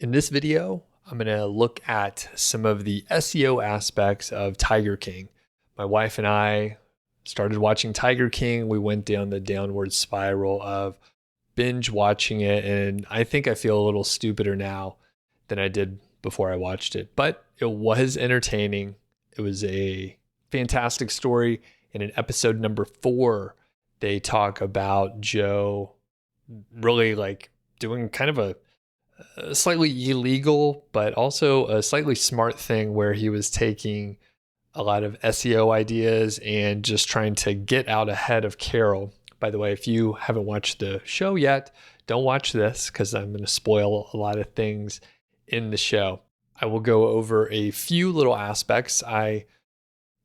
In this video, I'm going to look at some of the SEO aspects of Tiger King. My wife and I started watching Tiger King. We went down the downward spiral of binge watching it, and I think I feel a little stupider now than I did before I watched it. But it was entertaining. It was a fantastic story. And in episode number 4, they talk about Joe really doing kind of a slightly illegal, but also a slightly smart thing where he was taking a lot of SEO ideas and just trying to get out ahead of Carol. By the way, if you haven't watched the show yet, don't watch this because I'm going to spoil a lot of things in the show. I will go over a few little aspects. I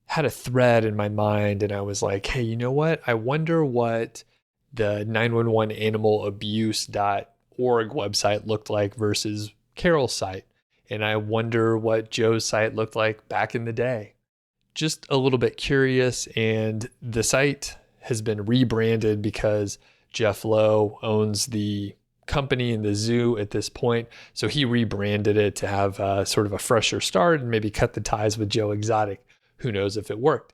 had a thread in my mind and I was like, hey, you know what? I wonder what the 911animalabuse.org website looked like versus Carol's site. And I wonder what Joe's site looked like back in the day. Just a little bit curious. And the site has been rebranded because Jeff Lowe owns the company and the zoo at this point. So he rebranded it to have sort of a fresher start and maybe cut the ties with Joe Exotic. Who knows if it worked?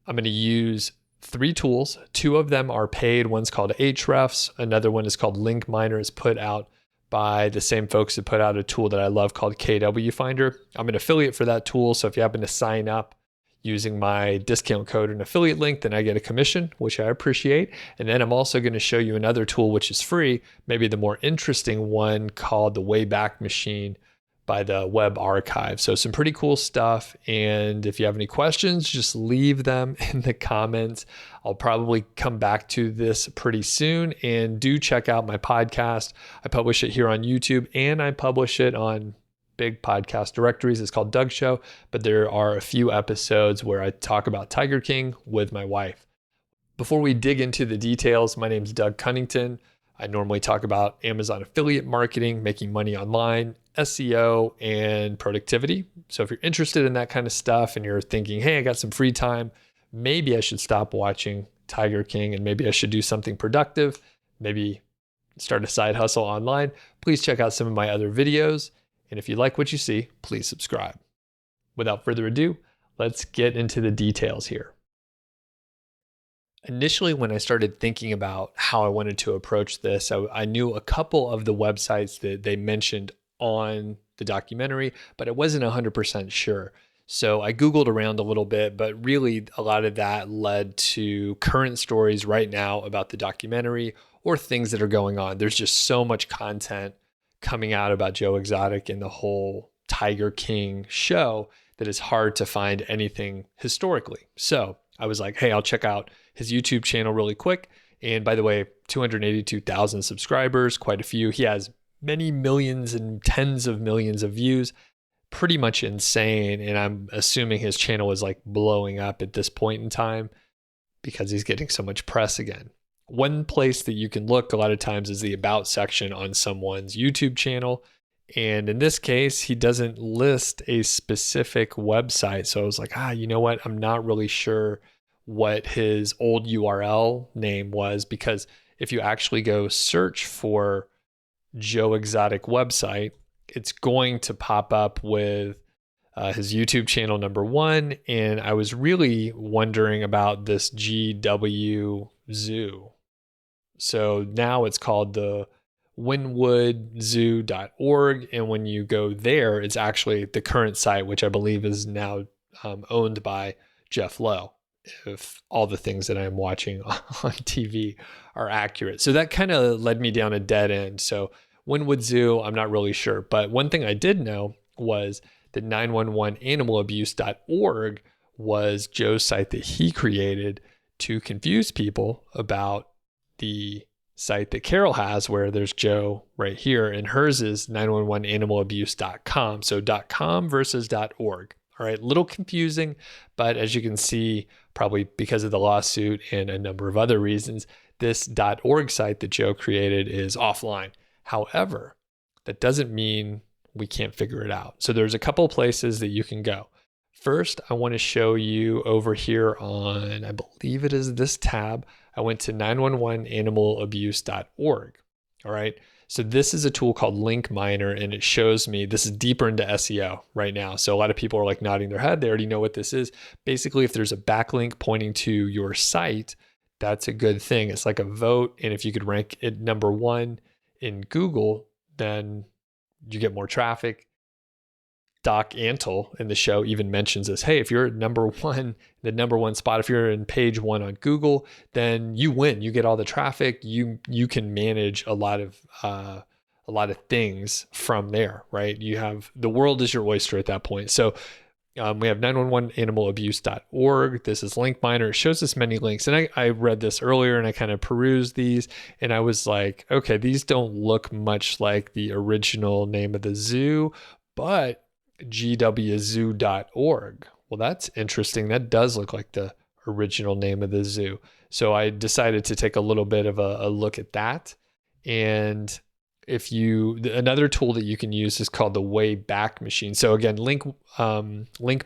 I'm going to use 3 tools. 2 of them are paid. One's called Ahrefs. Another one is called Link Miner. It's put out by the same folks that put out a tool that I love called KW Finder. I'm an affiliate for that tool. So if you happen to sign up using my discount code and affiliate link, then I get a commission, which I appreciate. And then I'm also going to show you another tool, which is free, maybe the more interesting one called the Wayback Machine by the Web Archive. So some pretty cool stuff. And if you have any questions, just leave them in the comments. I'll probably come back to this pretty soon. And do check out my podcast. I publish it here on YouTube and I publish it on big podcast directories. It's called Doug Show, but there are a few episodes where I talk about Tiger King with my wife. Before we dig into the details, my name is Doug Cunnington. I normally talk about Amazon affiliate marketing, making money online, SEO, and productivity. So if you're interested in that kind of stuff and you're thinking, hey, I got some free time, maybe I should stop watching Tiger King and maybe I should do something productive, maybe start a side hustle online, please check out some of my other videos. And if you like what you see, please subscribe. Without further ado, let's get into the details here. Initially, when I started thinking about how I wanted to approach this, I knew a couple of the websites that they mentioned on the documentary, but I wasn't 100% sure. So I Googled around a little bit, but really a lot of that led to current stories right now about the documentary or things that are going on. There's just so much content coming out about Joe Exotic and the whole Tiger King show that it's hard to find anything historically. So I was like, hey, I'll check out his YouTube channel really quick. And by the way, 282,000 subscribers, quite a few. He has many millions and tens of millions of views, pretty much insane. And I'm assuming his channel is like blowing up at this point in time because he's getting so much press again. One place that you can look a lot of times is the About section on someone's YouTube channel. And in this case, he doesn't list a specific website. So I was like, you know what? I'm not really sure what his old URL name was, because if you actually go search for Joe Exotic website, it's going to pop up with his YouTube channel number 1. And I was really wondering about this GW Zoo. So now it's called the wynwoodzoo.org. And when you go there, it's actually the current site, which I believe is now owned by Jeff Lowe, if all the things that I'm watching on TV are accurate. So that kind of led me down a dead end. So Wynwood Zoo, I'm not really sure. But one thing I did know was that 911animalabuse.org was Joe's site that he created to confuse people about the site that Carol has, where there's Joe right here, and hers is 911animalabuse.com. So .com versus .org. All right, a little confusing, but as you can see, probably because of the lawsuit and a number of other reasons, this .org site that Joe created is offline. However, that doesn't mean we can't figure it out. So there's a couple places that you can go. First, I want to show you over here on, I believe it is this tab. I went to 911animalabuse.org. All right. So this is a tool called Link Miner, and it shows me, this is deeper into SEO right now. So a lot of people are like nodding their head. They already know what this is. Basically, if there's a backlink pointing to your site, that's a good thing. It's like a vote. And if you could rank it number one in Google, then you get more traffic. Doc Antle in the show even mentions this. Hey, if you're number one, the number one spot, if you're in page one on Google, then you win. You get all the traffic. You can manage a lot of things from there, right? You have the world is your oyster at that point. So we have 911animalabuse.org. This is Link Miner. It shows us many links. And I read this earlier and I kind of perused these and I was like, okay, these don't look much like the original name of the zoo, but gwzoo.org. Well, that's interesting. That does look like the original name of the zoo. So I decided to take a little bit of a look at that. And another tool that you can use is called the Wayback Machine. So again, Link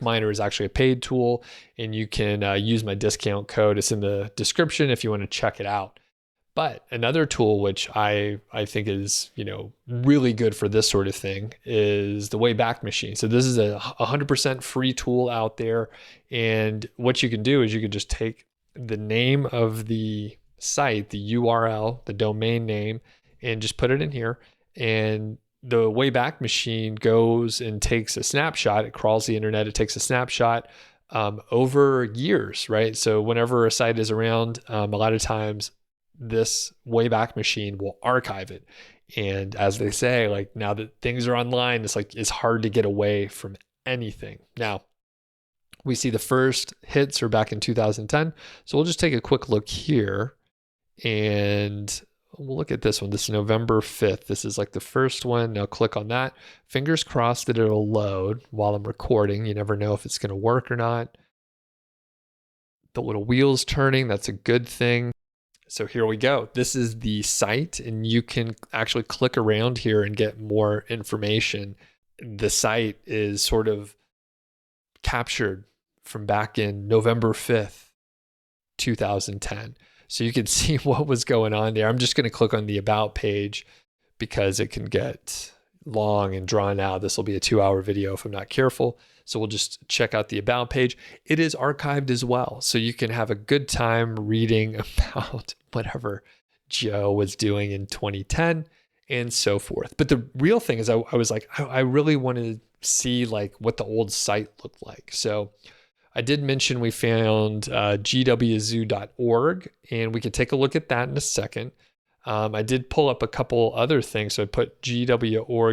Miner is actually a paid tool, and you can use my discount code. It's in the description if you want to check it out. But another tool which I think is, really good for this sort of thing is the Wayback Machine. So this is a 100% free tool out there. And what you can do is you can just take the name of the site, the URL, the domain name, and just put it in here. And the Wayback Machine goes and takes a snapshot. It crawls the internet. It takes a snapshot over years, right? So whenever a site is around, a lot of times this Wayback Machine will archive it. And as they say, like now that things are online, it's hard to get away from anything. Now, we see the first hits are back in 2010. So we'll just take a quick look here and we'll look at this one. This is November 5th. This is like the first one. Now click on that. Fingers crossed that it'll load while I'm recording. You never know if it's going to work or not. The little wheels turning, that's a good thing. So here we go. This is the site, and you can actually click around here and get more information. The site is sort of captured from back in November 5th, 2010. So you can see what was going on there. I'm just going to click on the About page because it can get long and drawn out. This will be a 2-hour video if I'm not careful. So we'll just check out the About page. It is archived as well. So you can have a good time reading about whatever Joe was doing in 2010 and so forth. But the real thing is I was like, I really want to see like what the old site looked like. So I did mention we found gwzoo.org, and we can take a look at that in a second. I did pull up a couple other things. So I put gwzoo.org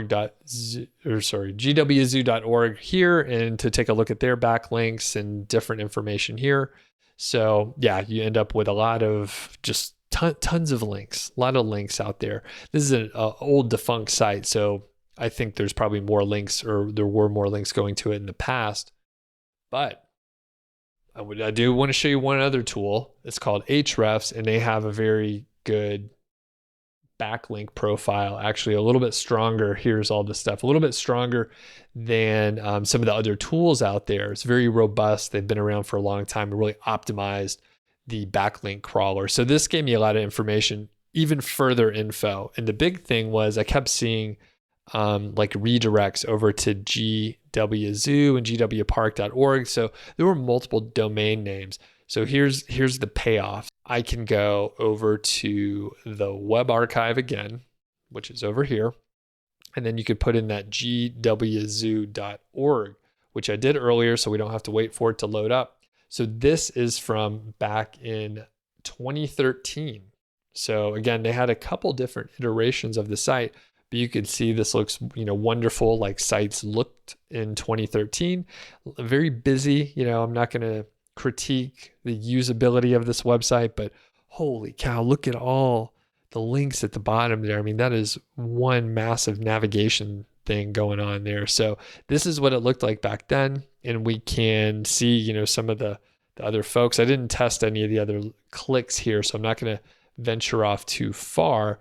here, and to take a look at their backlinks and different information here. So yeah, you end up with a lot of just tons of links, a lot of links out there. This is an old defunct site. So I think there's probably more links, or there were more links going to it in the past. But I do want to show you one other tool. It's called Ahrefs, and they have a very good backlink profile, actually a little bit stronger. Here's all the stuff, a little bit stronger than some of the other tools out there. It's very robust. They've been around for a long time and really optimized the backlink crawler. So this gave me a lot of information, even further info. And the big thing was I kept seeing like redirects over to GWZoo and gwpark.org. So there were multiple domain names. So here's the payoff. I can go over to the web archive again, which is over here. And then you could put in that gwzoo.org, which I did earlier, so we don't have to wait for it to load up. So this is from back in 2013. So again, they had a couple different iterations of the site, but you can see this looks, wonderful like sites looked in 2013. Very busy. I'm not going to critique the usability of this website, but holy cow, look at all the links at the bottom there. I mean, that is one massive navigation thing going on there. So this is what it looked like back then. And we can see, some of the other folks. I didn't test any of the other clicks here, so I'm not going to venture off too far.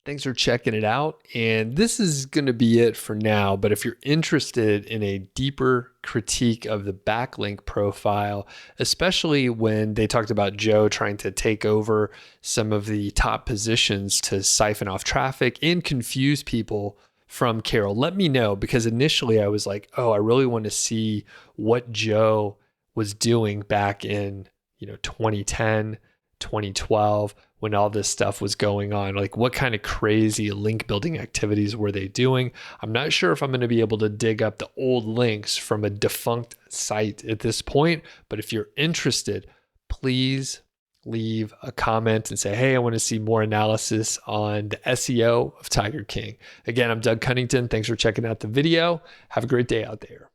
Thanks for checking it out. And this is going to be it for now. But if you're interested in a deeper critique of the backlink profile, especially when they talked about Joe trying to take over some of the top positions to siphon off traffic and confuse people from Carol, let me know, because initially I was like, oh, I really want to see what Joe was doing back in 2010, 2012, when all this stuff was going on. Like, what kind of crazy link building activities were they doing? I'm not sure if I'm going to be able to dig up the old links from a defunct site at this point, but if you're interested, please leave a comment and say, hey, I want to see more analysis on the SEO of Tiger King. Again, I'm Doug Cunnington. Thanks for checking out the video. Have a great day out there.